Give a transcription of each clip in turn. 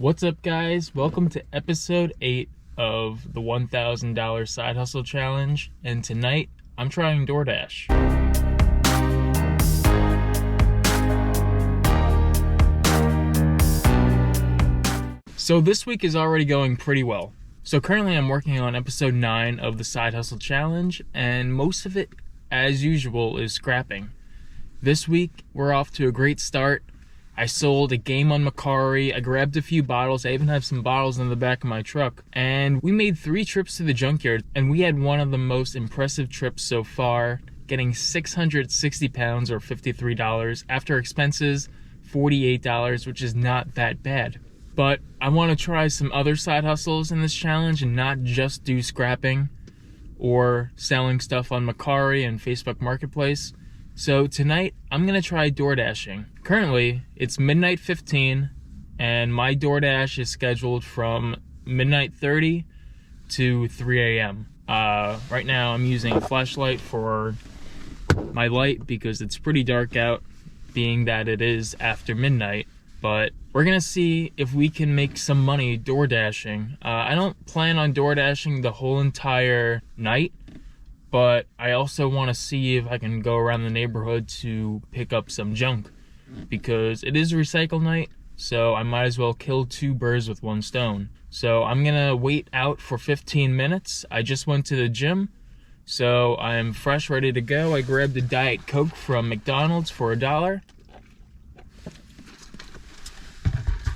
What's up, guys? Welcome to episode 8 of the $1,000 Side Hustle Challenge, and tonight I'm trying DoorDash. So this week is already going pretty well. So currently I'm working on episode 9 of the Side Hustle Challenge, and most of it, as usual, is scrapping. This week we're off to a great start. I sold a game on Macari, I grabbed a few bottles, I even have some bottles in the back of my truck, and we made 3 trips to the junkyard, and we had one of the most impressive trips so far, getting 660 pounds or $53, after expenses $48, which is not that bad. But I want to try some other side hustles in this challenge and not just do scrapping or selling stuff on Macari and Facebook Marketplace. So tonight, I'm going to try DoorDashing. Currently, it's midnight 15, and my DoorDash is scheduled from midnight 30 to 3 a.m. Right now, I'm using a flashlight for my light because it's pretty dark out, being that it is after midnight. But we're going to see if we can make some money DoorDashing. I don't plan on DoorDashing the whole entire night, but I also want to see if I can go around the neighborhood to pick up some junk, because it is recycle night, so I might as well kill 2 birds with 1 stone. So I'm gonna wait out for 15 minutes. I just went to the gym, so I'm fresh, ready to go. I grabbed a Diet Coke from McDonald's for $1,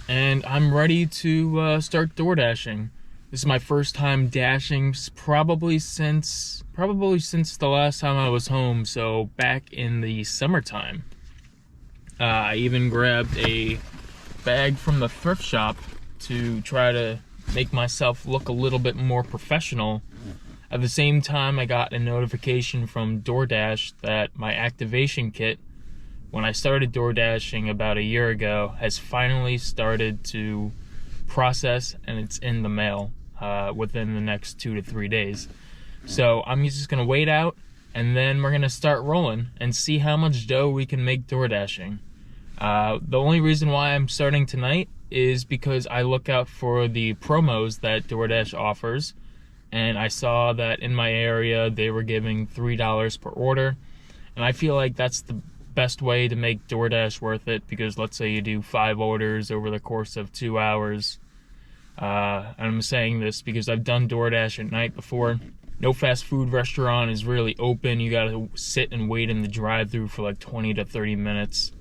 and I'm ready to start DoorDashing. This is my first time dashing probably since the last time I was home, so back in the summertime. I even grabbed a bag from the thrift shop to try to make myself look a little bit more professional. At the same time, I got a notification from DoorDash that my activation kit, when I started DoorDashing about a year ago, has finally started to process, and it's in the mail within the next 2 to 3 days. So I'm just gonna wait out, and then we're gonna start rolling and see how much dough we can make DoorDashing. The only reason why I'm starting tonight is because I look out for the promos that DoorDash offers, and I saw that in my area they were giving $3 per order, and I feel like that's the best way to make DoorDash worth it, because let's say you do 5 orders over the course of 2 hours. I'm saying this because I've done DoorDash at night before. No fast food restaurant is really open. You gotta sit and wait in the drive-thru for like 20 to 30 minutes.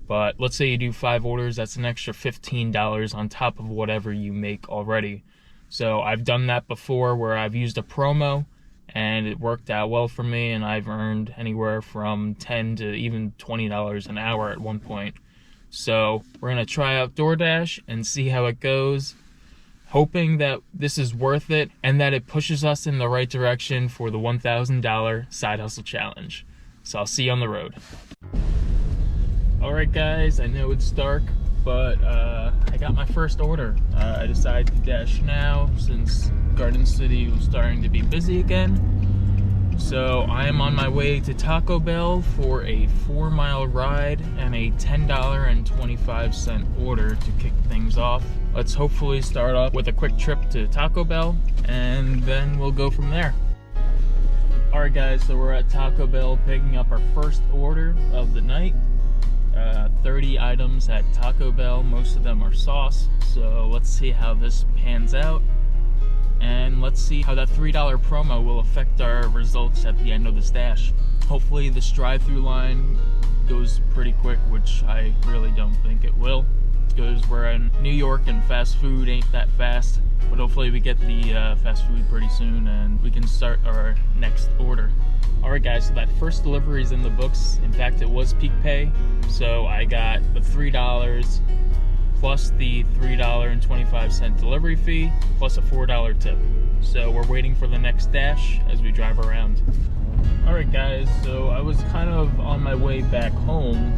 But let's say you do 5 orders, that's an extra $15 on top of whatever you make already. So I've done that before where I've used a promo and it worked out well for me, and I've earned anywhere from $10 to even $20 an hour at one point. So we're gonna try out DoorDash and see how it goes, hoping that this is worth it and that it pushes us in the right direction for the $1,000 Side Hustle Challenge. So I'll see you on the road. Alright guys, I know it's dark, but I got my first order. I decided to dash now since Garden City was starting to be busy again. So I am on my way to Taco Bell for a 4-mile ride and a $10.25 order to kick things off. Let's hopefully start off with a quick trip to Taco Bell, and then we'll go from there. Alright guys, so we're at Taco Bell picking up our first order of the night. 30 items at Taco Bell, most of them are sauce, so let's see how this pans out. And let's see how that $3 promo will affect our results at the end of the stash. Hopefully this drive-through line goes pretty quick, which I really don't think it will, because we're in New York and fast food ain't that fast. But hopefully we get the fast food pretty soon and we can start our next order. Alright guys, so that first delivery is in the books. In fact, it was peak pay, so I got the $3 plus the $3.25 delivery fee, plus a $4 tip. So we're waiting for the next dash as we drive around. Alright guys, so I was kind of on my way back home,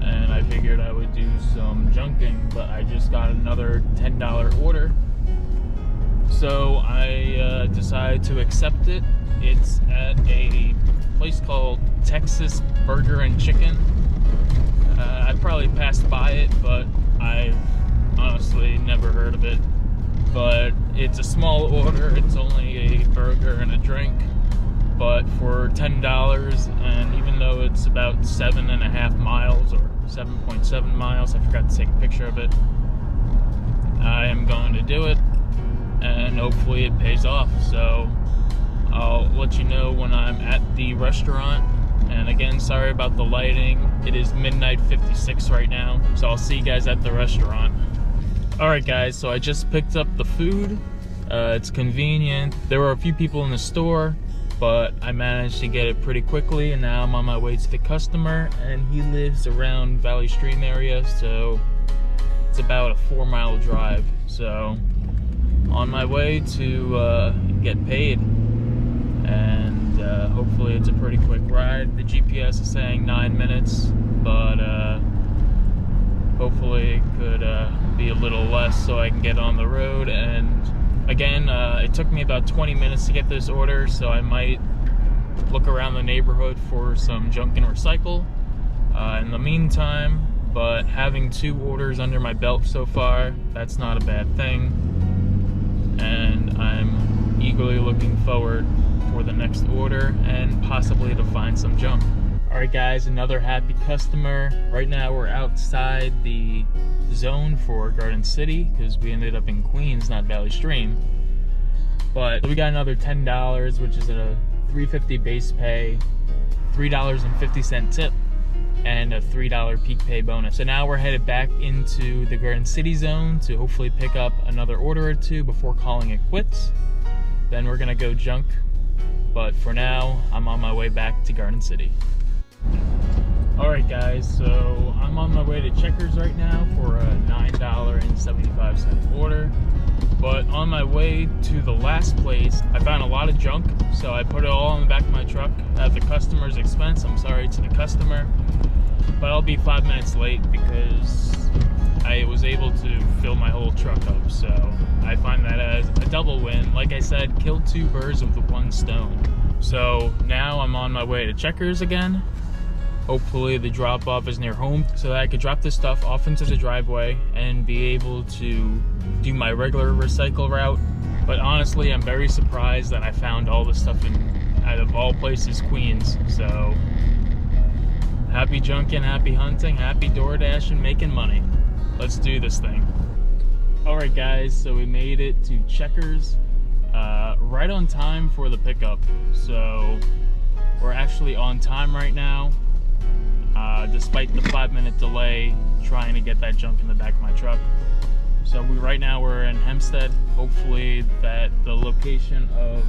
and I figured I would do some junking, but I just got another $10 order. So I decided to accept it. It's at a place called Texas Burger and Chicken. I probably passed by it, but I've honestly never heard of it, but it's a small order. It's only a burger and a drink, but for $10, and even though it's about 7.5 miles or 7.7 miles, I forgot to take a picture of it, I am going to do it, and hopefully it pays off. So I'll let you know when I'm at the restaurant. And again, sorry about the lighting. It is midnight 56 right now, so I'll see you guys at the restaurant. Alright guys, so I just picked up the food. It's convenient. There were a few people in the store, but I managed to get it pretty quickly, and now I'm on my way to the customer, and he lives around Valley Stream area, so it's about a 4-mile drive. So on my way to get paid, and hopefully it's a pretty quick ride. The GPS is saying 9 minutes, but hopefully it could be a little less so I can get on the road. And again, it took me about 20 minutes to get this order, so I might look around the neighborhood for some junk and recycle in the meantime. But having 2 orders under my belt so far, that's not a bad thing, and I'm eagerly looking forward for the next order and possibly to find some junk. Alright guys, another happy customer. Right now we're outside the zone for Garden City because we ended up in Queens, not Valley Stream. But we got another $10, which is a $3.50 base pay, $3.50 tip, and a $3 peak pay bonus. So now we're headed back into the Garden City zone to hopefully pick up another order or 2 before calling it quits. Then we're gonna go junk. But for now, I'm on my way back to Garden City. Alright guys, so I'm on my way to Checkers right now for a $9.75 order. But on my way to the last place, I found a lot of junk, so I put it all in the back of my truck at the customer's expense. I'm sorry to the customer, but I'll be 5 minutes late because I was able to fill my whole truck up, so I find that as a double win. Like I said, killed 2 birds with 1 stone. So now I'm on my way to Checkers again. Hopefully the drop-off is near home so that I could drop this stuff off into the driveway and be able to do my regular recycle route. But honestly, I'm very surprised that I found all this stuff in, out of all places, Queens. So happy junking, happy hunting, happy DoorDash and making money. Let's do this thing. Alright guys, so we made it to Checkers right on time for the pickup. So we're actually on time right now, despite the 5-minute delay trying to get that junk in the back of my truck. So right now we're in Hempstead. Hopefully that the location of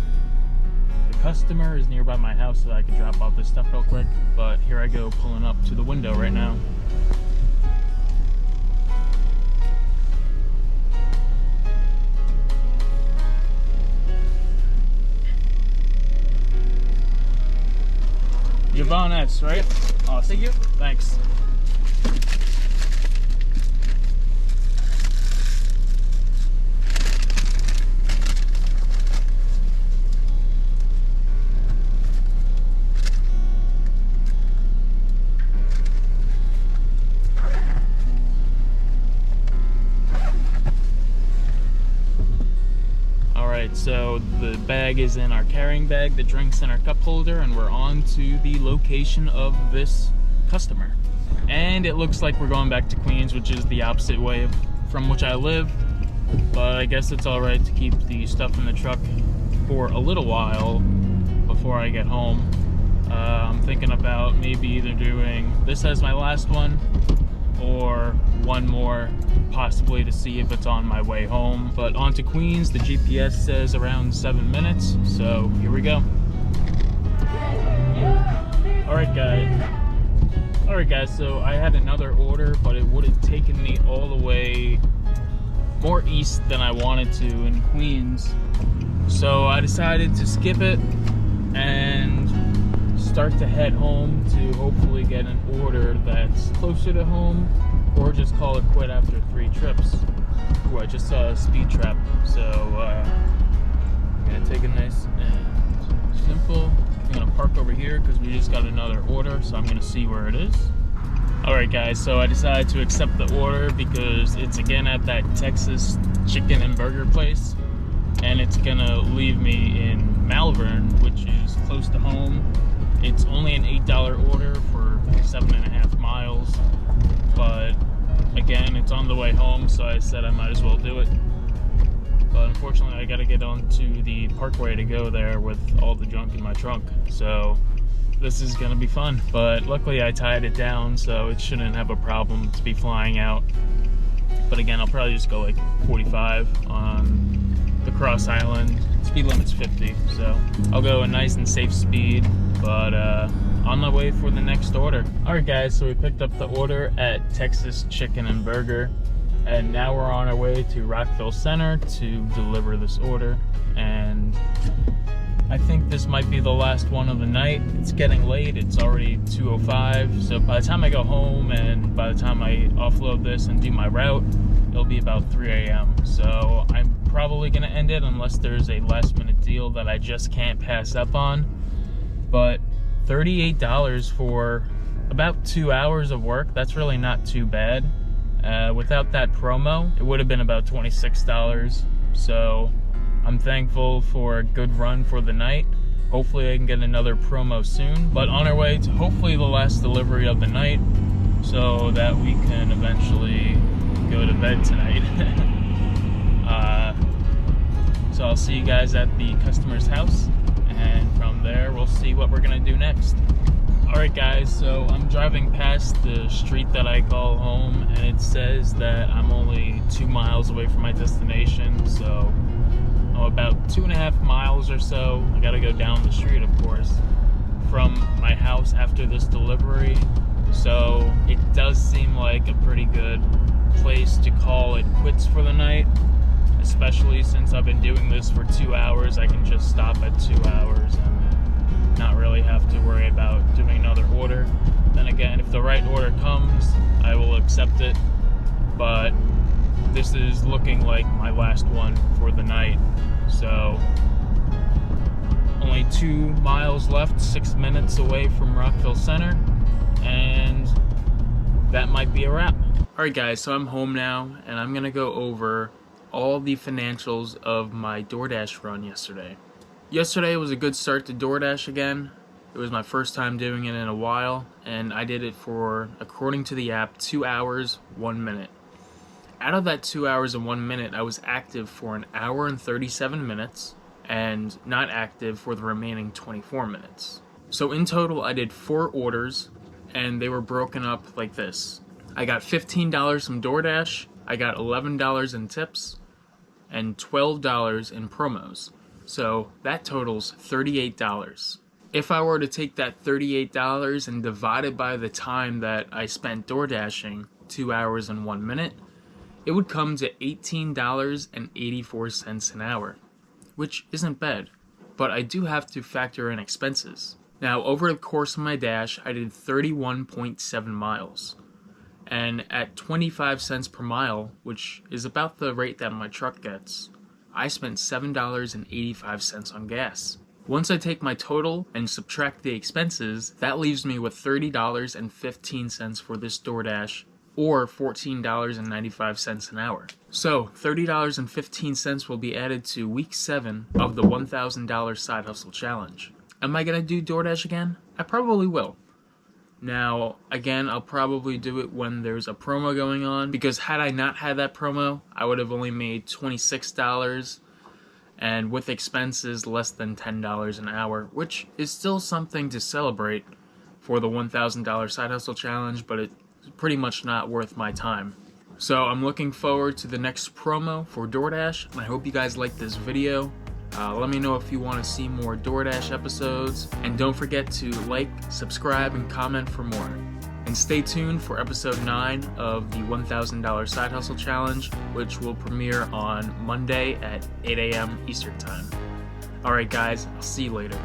the customer is nearby my house so that I can drop off this stuff real quick. But here I go, pulling up to the window right now. Yvonne S, right? Awesome. Thank you. Thanks. Alright, so the bag is in our carrying bag, the drink's in our cup holder, and we're on to the location of this customer. And it looks like we're going back to Queens, which is the opposite way from which I live. But I guess it's alright to keep the stuff in the truck for a little while before I get home. I'm thinking about maybe either doing this as my last one or one more, possibly to see if it's on my way home. But on to Queens, the GPS says around 7 minutes, so here we go. Alright guys, so I had another order, but it would have taken me all the way more east than I wanted to in Queens. So I decided to skip it and start to head home to hopefully get an order that's closer to home, or just call it quit after 3 trips. Ooh, I just saw a speed trap, so I'm gonna take it nice and simple. I'm gonna park over here because we just got another order, so I'm gonna see where it is. Alright guys, so I decided to accept the order because it's again at that Texas chicken and burger place, and it's gonna leave me in Malvern, which is close to home. It's only an $8 order for 7.5 miles, but again, it's on the way home, so I said I might as well do it. But unfortunately, I gotta get onto the parkway to go there with all the junk in my trunk, so this is gonna be fun. But luckily I tied it down, so it shouldn't have a problem to be flying out. But again, I'll probably just go like 45 on the Cross Island. Speed limit's 50, so I'll go a nice and safe speed, but on my way for the next order. Alright guys, so we picked up the order at Texas Chicken and Burger, and now we're on our way to Rockville Center to deliver this order. And I think this might be the last one of the night. It's getting late, it's already 2:05, so by the time I go home and by the time I offload this and do my route, it'll be about 3 a.m. So I'm probably gonna end it unless there's a last minute deal that I just can't pass up on. But $38 for about 2 hours of work, that's really not too bad. Without that promo, it would have been about $26. So I'm thankful for a good run for the night. Hopefully I can get another promo soon, but on our way to hopefully the last delivery of the night so that we can eventually go to bed tonight. So I'll see you guys at the customer's house, and from there we'll see what we're gonna do next. Alright guys, so I'm driving past the street that I call home, and it says that I'm only 2 miles away from my destination, so about 2.5 miles or so. I gotta go down the street, of course, from my house after this delivery. So it does seem like a pretty good place to call it quits for the night, especially since I've been doing this for 2 hours. I can just stop at 2 hours and not really have to worry about doing another order. Then again, if the right order comes, I will accept it, but this is looking like my last one for the night. So only 2 miles left, 6 minutes away from Rockville Center, and that might be a wrap. Alright guys, so I'm home now, and I'm gonna go over all the financials of my DoorDash run yesterday. Yesterday was a good start to DoorDash again. It was my first time doing it in a while, and I did it for, according to the app, 2 hours, 1 minute. Out of that 2 hours and 1 minute, I was active for 1 hour and 37 minutes and not active for the remaining 24 minutes. So in total, I did 4 orders, and they were broken up like this. I got $15 from DoorDash, I got $11 in tips, and $12 in promos. So that totals $38. If I were to take that $38 and divide it by the time that I spent DoorDashing, 2 hours and 1 minute, it would come to $18.84 an hour, which isn't bad, but I do have to factor in expenses. Now, over the course of my dash, I did 31.7 miles, and at 25 cents per mile, which is about the rate that my truck gets, I spent $7.85 on gas. Once I take my total and subtract the expenses, that leaves me with $30.15 for this DoorDash, or $14.95 an hour. So $30.15 will be added to week 7 of the $1,000 side hustle challenge. Am I gonna do DoorDash again? I probably will. Now, again, I'll probably do it when there's a promo going on, because had I not had that promo, I would have only made $26, and with expenses less than $10 an hour, which is still something to celebrate for the $1,000 side hustle challenge, but it's pretty much not worth my time. So I'm looking forward to the next promo for DoorDash, and I hope you guys like this video. Let me know if you want to see more DoorDash episodes, and don't forget to like, subscribe, and comment for more. And stay tuned for episode 9 of the $1,000 Side Hustle Challenge, which will premiere on Monday at 8 a.m. Eastern Time. Alright guys, I'll see you later.